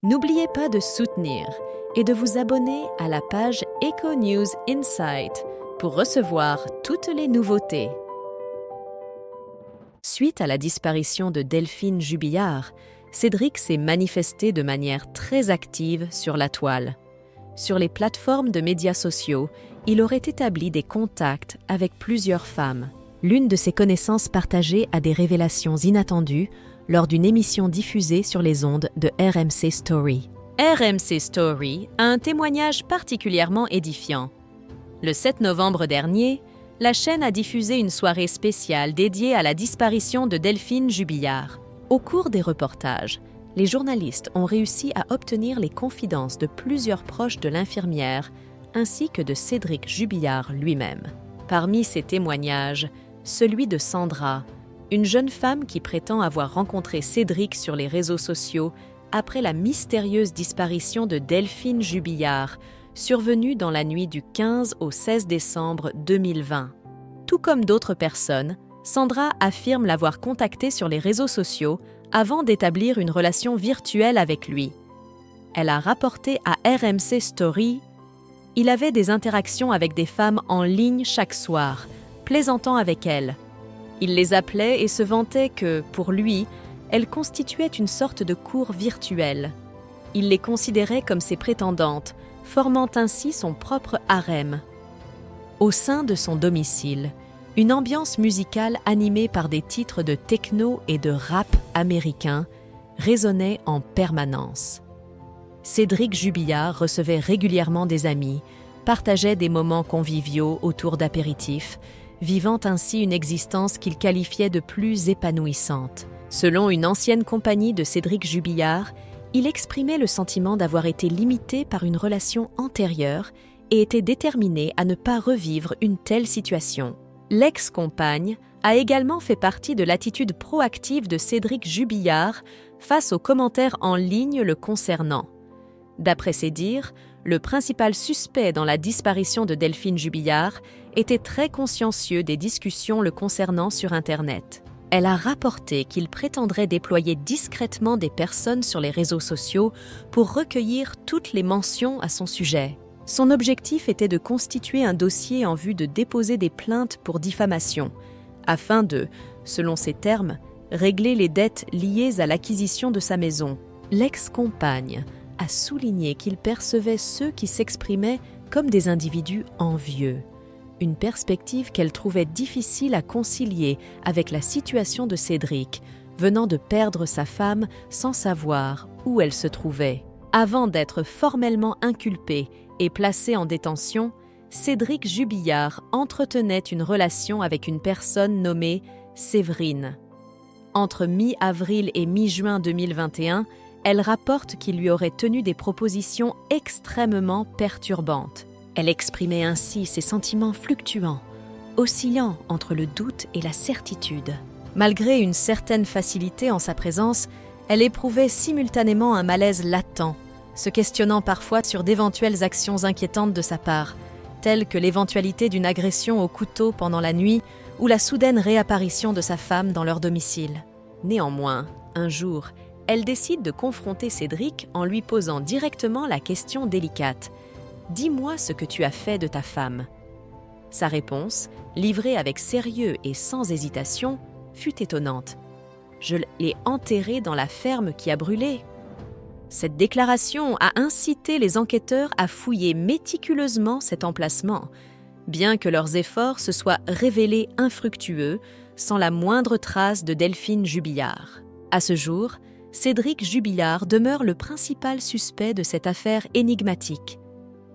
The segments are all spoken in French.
N'oubliez pas de soutenir et de vous abonner à la page Eco News Insight pour recevoir toutes les nouveautés. Suite à la disparition de Delphine Jubillard, Cédric s'est manifesté de manière très active sur la toile. Sur les plateformes de médias sociaux, il aurait établi des contacts avec plusieurs femmes. L'une de ses connaissances partagées a des révélations inattendues lors d'une émission diffusée sur les ondes de RMC Story. RMC Story a un témoignage particulièrement édifiant. Le 7 novembre dernier, la chaîne a diffusé une soirée spéciale dédiée à la disparition de Delphine Jubillard. Au cours des reportages, les journalistes ont réussi à obtenir les confidences de plusieurs proches de l'infirmière ainsi que de Cédric Jubillard lui-même. Parmi ces témoignages, celui de Sandra, une jeune femme qui prétend avoir rencontré Cédric sur les réseaux sociaux après la mystérieuse disparition de Delphine Jubillard, survenue dans la nuit du 15 au 16 décembre 2020. Tout comme d'autres personnes, Sandra affirme l'avoir contacté sur les réseaux sociaux avant d'établir une relation virtuelle avec lui. Elle a rapporté à RMC Story « Il avait des interactions avec des femmes en ligne chaque soir, plaisantant avec elles. Il les appelait et se vantait que, pour lui, elles constituaient une sorte de cour virtuelle. Il les considérait comme ses prétendantes, formant ainsi son propre harem. Au sein de son domicile, une ambiance musicale animée par des titres de techno et de rap américain résonnait en permanence. Cédric Jubillard recevait régulièrement des amis, partageait des moments conviviaux autour d'apéritifs, vivant ainsi une existence qu'il qualifiait de plus épanouissante. Selon une ancienne compagnie de Cédric Jubillard, il exprimait le sentiment d'avoir été limité par une relation antérieure et était déterminé à ne pas revivre une telle situation. L'ex-compagne a également fait partie de l'attitude proactive de Cédric Jubillard face aux commentaires en ligne le concernant. D'après ses dires, le principal suspect dans la disparition de Delphine Jubillard était très consciencieux des discussions le concernant sur Internet. Elle a rapporté qu'il prétendrait déployer discrètement des personnes sur les réseaux sociaux pour recueillir toutes les mentions à son sujet. Son objectif était de constituer un dossier en vue de déposer des plaintes pour diffamation, afin de, selon ses termes, régler les dettes liées à l'acquisition de sa maison. L'ex-compagne a souligné qu'il percevait ceux qui s'exprimaient comme des individus envieux, une perspective qu'elle trouvait difficile à concilier avec la situation de Cédric, venant de perdre sa femme sans savoir où elle se trouvait. Avant d'être formellement inculpé et placé en détention, Cédric Jubillard entretenait une relation avec une personne nommée Séverine. Entre mi-avril et mi-juin 2021, elle rapporte qu'il lui aurait tenu des propositions extrêmement perturbantes. Elle exprimait ainsi ses sentiments fluctuants, oscillant entre le doute et la certitude. Malgré une certaine facilité en sa présence, elle éprouvait simultanément un malaise latent, se questionnant parfois sur d'éventuelles actions inquiétantes de sa part, telles que l'éventualité d'une agression au couteau pendant la nuit ou la soudaine réapparition de sa femme dans leur domicile. Néanmoins, un jour, elle décide de confronter Cédric en lui posant directement la question délicate « Dis-moi ce que tu as fait de ta femme ». Sa réponse, livrée avec sérieux et sans hésitation, fut étonnante. « Je l'ai enterrée dans la ferme qui a brûlé ». Cette déclaration a incité les enquêteurs à fouiller méticuleusement cet emplacement, bien que leurs efforts se soient révélés infructueux, sans la moindre trace de Delphine Jubillard. À ce jour, Cédric Jubillard demeure le principal suspect de cette affaire énigmatique.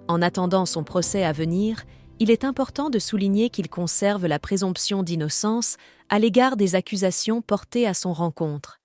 En attendant son procès à venir, il est important de souligner qu'il conserve la présomption d'innocence à l'égard des accusations portées à son rencontre.